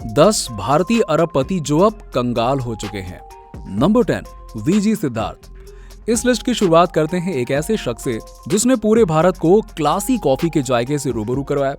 10 भारतीय अरबपति जो अब कंगाल हो चुके हैं। Number 10, VG Siddhartha. इस लिस्ट की शुरुआत करते हैं एक ऐसे शख्स से जिसने पूरे भारत को क्लासी कॉफी के जायके से रूबरू करवाया।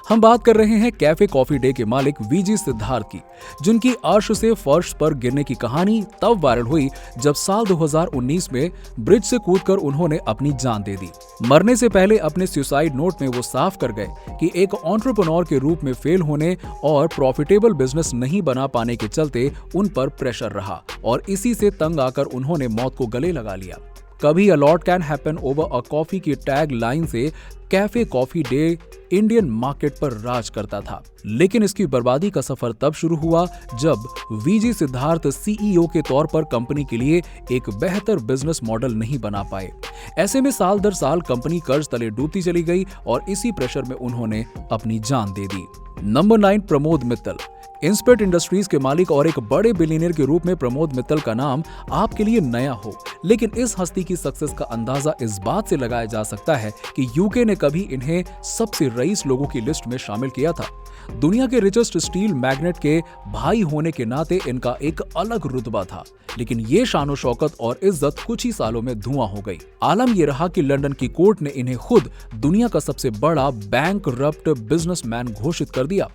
हम बात कर रहे हैं कैफे कॉफी डे के मालिक वीजी सिद्धार्थ की, जिनकी अर्श से फर्श पर गिरने की कहानी तब वायरल हुई जब साल 2019 में ब्रिज से कूदकर उन्होंने अपनी जान दे दी। मरने से पहले अपने सुसाइड नोट में वो साफ कर गए कि एक एंटरप्रेन्योर के रूप में फेल होने और प्रॉफिटेबल बिजनेस नहीं बना पाने के चलते उन पर प्रेशर रहा और इसी से तंग आकर उन्होंने मौत को गले लगा लिया। कभी a lot can happen over a coffee की टैग लाइन से cafe coffee day Indian market पर राज करता था, लेकिन इसकी बर्बादी का सफर तब शुरू हुआ जब वीजी सिद्धार्थ सीईओ के तौर पर कंपनी के लिए एक बेहतर बिजनेस मॉडल नहीं बना पाए। ऐसे में साल दर साल कंपनी कर्ज तले डूबती चली गई और इसी प्रेशर में उन्होंने अपनी जान दे दी। नंबर 9, प्रमोद मित्तल। इंस्पेट इंडस्ट्रीज के मालिक और एक बड़े बिलियनियर के रूप में प्रमोद मित्तल का नाम आपके लिए नया हो, लेकिन इस हस्ती की सक्सेस का अंदाजा इस बात से लगाया जा सकता है कि यूके ने कभी इन्हें सबसे रईस लोगों की लिस्ट में शामिल किया था। दुनिया के रिचेस्ट स्टील मैग्नेट के भाई होने के नाते इनका एक अलग रुतबा था, लेकिन ये शानो शौकत और इज्जत कुछ ही सालों में धुआं हो गई। आलम ये रहा कि लंदन की कोर्ट ने इन्हें खुद दुनिया का सबसे बड़ा बैंकरप्ट बिजनेसमैन घोषित कर दिया।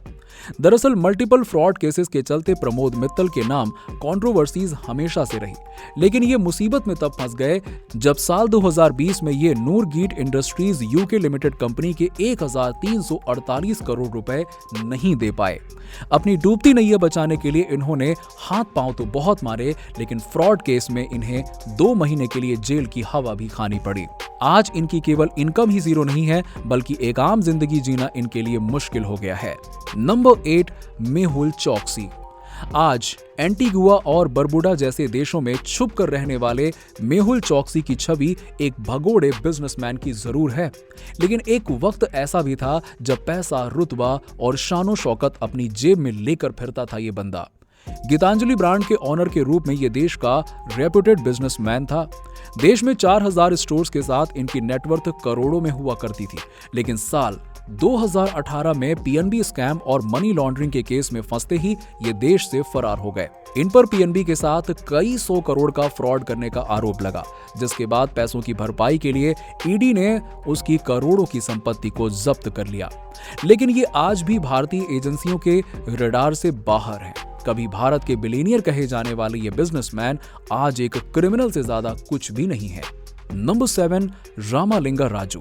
दरअसल मल्टीपल फ्रॉड केसेस के चलते प्रमोद मित्तल के नाम कंट्रोवर्सीज हमेशा से रही, लेकिन ये मुसीबत में तब फंस गए जब साल 2020 में ये नूरगीट इंडस्ट्रीज यूके लिमिटेड कंपनी के 1348 करोड़ रुपए नहीं दे पाए। अपनी डूबती नैया बचाने के लिए इन्होंने हाथ पांव तो बहुत मारे, लेकिन फ्रॉड केस में इन्हें 2 महीने के लिए जेल की हवा भी खानी पड़ी। आज इनकी केवल इनकम ही जीरो नहीं है, बल्कि एक आम जिंदगी जीना इनके लिए मुश्किल हो गया है। नंबर 8, मेहुल चोकसी। आज एंटीगुआ और बरबुडा जैसे देशों में छुप कर रहने वाले मेहुल चोकसी की छवि एक भगोड़े बिजनेसमैन की जरूर है, लेकिन एक वक्त ऐसा भी था जब पैसा, रुतबा और शानो शौकत अपनी जेब में लेकर फिरता था ये बंदा। गीतांजलि ब्रांड के ऑनर के रूप में ये देश का रेप्यूटेड बिजनेसमैन था। देश में 4000 स्टोर्स के साथ इनकी नेटवर्थ करोड़ों में हुआ करती थी, लेकिन साल 2018 में पीएनबी स्कैम और मनी लॉन्ड्रिंग के केस में फंसते ही ये देश से फरार हो गए। इन पर पीएनबी के साथ कई 100 करोड़ का फ्रॉड करने का आरोप लगा, जिसके बाद पैसों की भरपाई के लिए ईडी ने उसकी करोड़ों की संपत्ति को जब्त कर लिया। लेकिन ये आज भी भारतीय एजेंसियों के रडार से बाहर है। कभी भारत के बिलियनियर कहे जाने वाले ये बिजनेसमैन आज एक क्रिमिनल से ज्यादा कुछ भी नहीं है। नंबर 7, रामालिंगा राजू।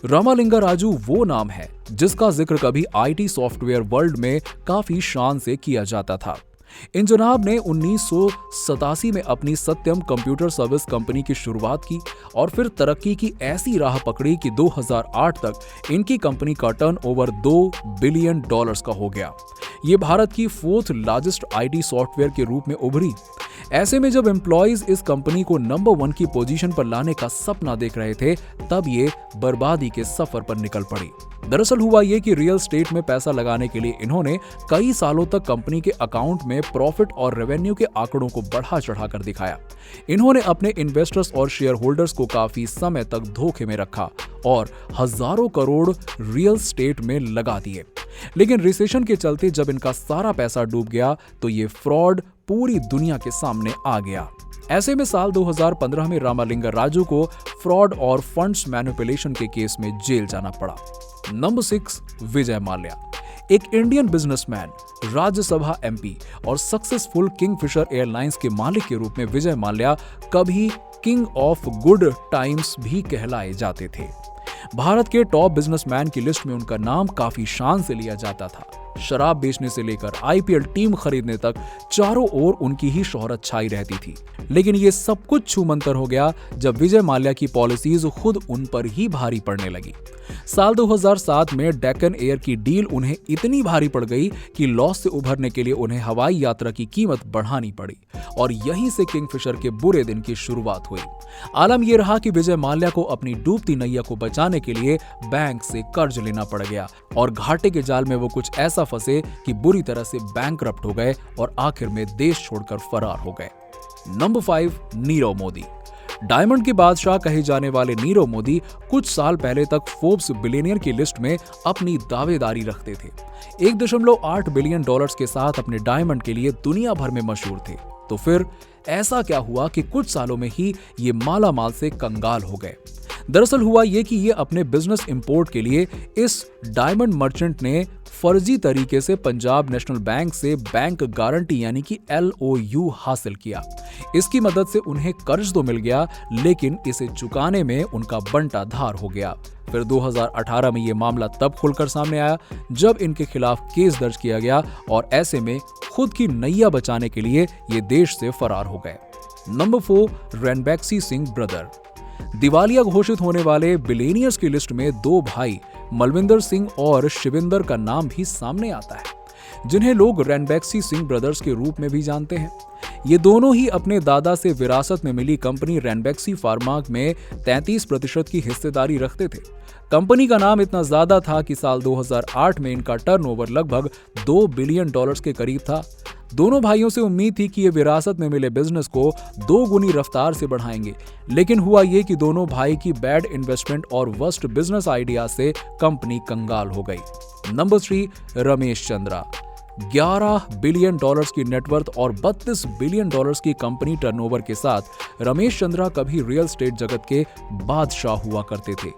रामालिंगा राजू वो नाम है जिसका जिक्र कभी आईटी सॉफ्टवेयर वर्ल्ड में काफी शान से किया जाता था। इन जनाब ने 1987 में अपनी सत्यम कंप्यूटर सर्विस कंपनी की शुरुआत की और फिर तरक्की की ऐसी राह पकड़ी कि 2008 तक इनकी कंपनी का टर्नओवर $2 बिलियन का हो गया। ये भारत की 4th लार्जेस्ट आईटी सॉफ्टवेयर के रूप में उभरी। ऐसे में जब एम्प्लॉइज इस कंपनी को नंबर 1 की पोजीशन पर लाने का सपना देख रहे थे, तब ये बर्बादी के सफर पर निकल पड़ी। दरअसल हुआ ये कि रियल एस्टेट में पैसा लगाने के लिए इन्होंने कई सालों तक कंपनी के अकाउंट में प्रॉफिट और रेवेन्यू के आंकड़ों को बढ़ा चढ़ा कर दिखाया। इन्होंने अपने इन्वेस्टर्स और शेयर होल्डर्स को काफी समय तक धोखे में रखा और हजारों करोड़ रियल एस्टेट में लगा दिए। लेकिन रिसेशन के चलते जब इनका सारा पैसा डूब गया तो ये फ्रॉड पूरी दुनिया के सामने आ गया। ऐसे में साल 2015 में रामालिंगा राजू को फ्रॉड और फंड्स मैनिपुलेशन के केस में जेल जाना पड़ा। नंबर 6, विजय माल्या। एक इंडियन बिजनेसमैन, राज्यसभा एमपी और सक्सेसफुल किंगफिशर एयरलाइंस के मालिक के रूप में विजय माल्या कभी किंग ऑफ गुड टाइम्स भी कहलाए जाते थे। भारत के टॉप बिजनेसमैन की लिस्ट में उनका नाम काफी शान से लिया जाता था। शराब बेचने से लेकर आईपीएल टीम खरीदने तक चारों ओर उनकी ही शोहरत छाई रहती थी। लेकिन ये सब कुछ छूमंतर हो गया जब विजय माल्या की पॉलिसीज खुद उन पर ही भारी पड़ने लगी। साल 2007 में डेक्कन एयर की डील उन्हें इतनी भारी पड़ गई कि लॉस से उभरने के लिए उन्हें हवाई यात्रा की कीमत बढ़ानी पड़ी और यहीं से किंगफिशर के बुरे दिन की शुरुआत हुई। आलम यह रहा कि विजय माल्या को अपनी डूबती नैया को बचाने के लिए बैंक से कर्ज लेना पड़ गया और घाटे के जाल में वो कुछ ऐसा फंसे कि बुरी तरह से बैंकरप्ट हो गए और आखिर में देश छोड़कर फरार हो गए। नंबर 5, नीरव मोदी। डायमंड के बादशाह कहे जाने वाले नीरव मोदी कुछ साल पहले तक फोर्ब्स बिलियनियर की लिस्ट में अपनी दावेदारी रखते थे। 1.8 बिलियन डॉलर्स के साथ अपने डायमंड के लिए दुनिया भर में मशहूर थे। तो फिर ऐसा क्या हुआ कि कुछ सालों में ही ये माला माल से कंगाल हो गए? दरअसल हुआ ये कि ये अपने बिजनेस इंपोर्ट के लिए इस डायमंड मर्चेंट ने फर्जी तरीके से पंजाब नेशनल बैंक से बैंक गारंटी यानी कि LOU हासिल किया। इसकी मदद से उन्हें कर्ज तो मिल गया, लेकिन इसे चुकाने में उनका बंटा धार हो गया। फिर 2018 में ये मामला तब खुलकर सामने आया जब इनके खिलाफ केस दर्ज किया गया और ऐसे में खुद की नैया बचाने के लिए ये देश से फरार हो गए। Number 4, Ranbaxy Singh brother. दिवालिया घोषित होने वाले बिलियनियर्स की लिस्ट में दो भाई मलविंदर सिंह और शिविंदर का नाम भी सामने आता है, जिन्हें लोग रैनबैक्सी सिंह ब्रदर्स के रूप में भी जानते हैं। ये दोनों ही अपने दादा से विरासत में मिली कंपनी रैनबैक्सी फार्मा में 33% की हिस्सेदारी रखते थे। कंपनी का नाम इतना ज्यादा था कि साल 2008 में इनका टर्नओवर लगभग 2 बिलियन डॉलर्स के करीब था। दोनों भाइयों से उम्मीद थी कि ये विरासत में मिले बिजनेस को 2 गुनी रफ्तार से बढ़ाएंगे, लेकिन हुआ ये कि दोनों भाई की बैड इन्वेस्टमेंट और वर्स्ट बिजनेस आइडिया से कंपनी कंगाल हो गई। Number 3, Ramesh Chandra. 11 billion dollars की नेटवर्थ और 32 बिलियन डॉलर्स की कंपनी टर्नओवर के साथ रमेश चंद्रा कभी रियल स्टेट जगत के बादशाह हुआ करते थे।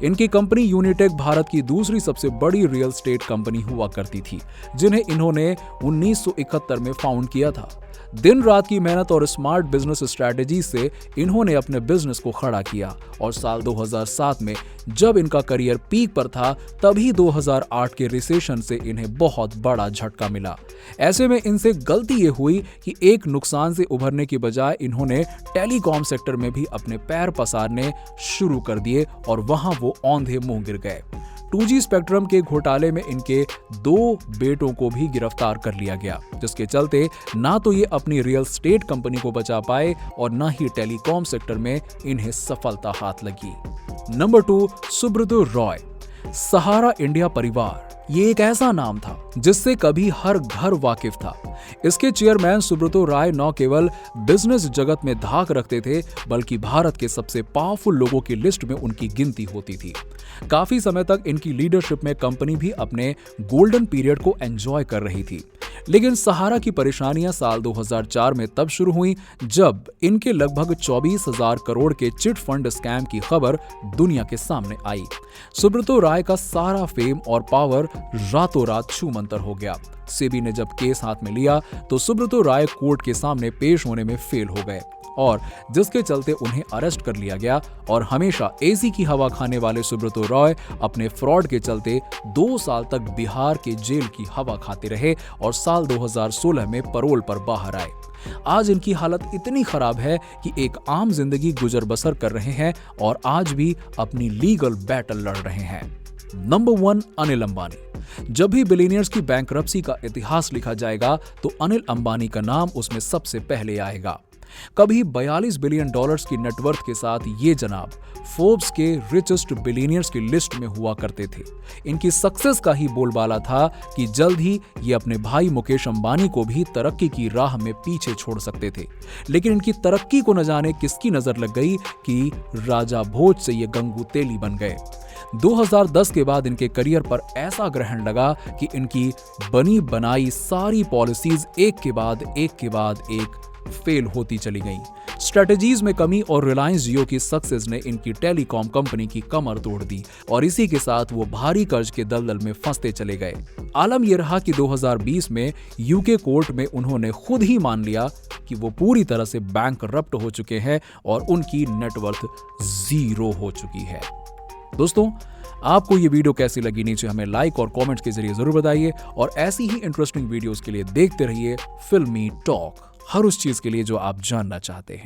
इनकी कंपनी यूनिटेक भारत की दूसरी सबसे बड़ी रियल स्टेट कंपनी हुआ करती थी, जिन्हें इन्होंने 1971 में फाउंड किया था। दिन रात की मेहनत और स्मार्ट बिजनेस स्ट्रैटेजी से इन्होंने अपने बिजनेस को खड़ा किया और साल 2007 में जब इनका करियर पीक पर था, तभी 2008 के रिसेशन से इन्हें बहुत बड़ा झटका मिला। ऐसे में इनसे गलती ये हुई कि एक नुकसान से उभरने की बजाय इन्होंने टेलीकॉम सेक्टर में भी अपने पैर पसारने शुरू कर दिए और वहां वो औंधे मुंह गिर गए। 2G स्पेक्ट्रम के घोटाले में इनके 2 बेटों को भी गिरफ्तार कर लिया गया, जिसके चलते ना तो ये अपनी रियल स्टेट कंपनी को बचा पाए और ना ही टेलीकॉम सेक्टर में इन्हें सफलता हाथ लगी। नंबर 2, सुब्रतो रॉय। सहारा इंडिया परिवार, ये एक ऐसा नाम था जिससे कभी हर घर वाकिफ था। इसके चेयरमैन सुब्रतो राय न केवल बिजनेस जगत में धाक रखते थे, बल्कि भारत के सबसे पावरफुल लोगों की लिस्ट में उनकी गिनती होती थी। काफी समय तक इनकी लीडरशिप में कंपनी भी अपने गोल्डन पीरियड को एंजॉय कर रही थी। लेकिन सहारा की परेशानियां साल 2004 में तब शुरू हुई जब इनके लगभग 24,000 करोड़ के चिट फंड स्कैम की खबर दुनिया के सामने आई। सुब्रतो राय का सारा फेम और पावर रातों रात छूमंतर हो गया। सेबी ने जब केस हाथ में लिया तो सुब्रतो राय कोर्ट के सामने पेश होने में फेल हो गए और जिसके चलते उन्हें अरेस्ट कर लिया गया और हमेशा एसी की हवा खाने वाले सुब्रतो रॉय अपने फ्रॉड के चलते 2 साल तक बिहार के जेल की हवा खाते रहे और साल 2016 में पैरोल पर बाहर आए। आज इनकी हालत इतनी खराब है कि एक आम जिंदगी गुजर बसर कर रहे हैं और आज भी अपनी लीगल बैटल लड़ रहे हैं। नंबर 1, अनिल अंबानी। जब भी बिलियनियर्स की बैंकरप्सी का इतिहास लिखा जाएगा तो अनिल अंबानी का नाम उसमें सबसे पहले आएगा। कभी 42 बिलियन डॉलर्स की नेटवर्थ के साथ ये जनाब फोर्ब्स के रिचेस्ट बिलियनियर्स की लिस्ट में हुआ करते थे। इनकी सक्सेस का ही बोलबाला था कि जल्द ही ये अपने भाई मुकेश अंबानी को भी तरक्की की राह में पीछे छोड़ सकते थे। लेकिन इनकी तरक्की को न जाने किसकी नजर लग गई कि राजा भोज से ये गंगू तेली बन गए। 2010 के बाद इनके करियर पर ऐसा ग्रहण लगा कि इनकी बनी बनाई सारी पॉलिसीज एक के बाद एक फेल होती चली गईं। स्ट्रेटजीज में कमी और रिलायंस जियो की सक्सेस ने इनकी टेलीकॉम कंपनी की कमर तोड़ दी और इसी के साथ वो भारी कर्ज के दलदल में फंसते चले गए। आलम यह रहा कि 2020 में यूके कोर्ट में उन्होंने खुद ही मान लिया कि वो पूरी तरह से बैंकरप्ट हो चुके हैं और उनकी नेटवर्थ 0 हो चुकी है। दोस्तों, आपको ये वीडियो कैसी लगी नीचे हमें लाइक और कमेंट्स के जरिए जरूर बताइए और ऐसी ही इंटरेस्टिंग वीडियोस के लिए देखते रहिए फिल्मी टॉक, हर उस चीज के लिए जो आप जानना चाहते हैं।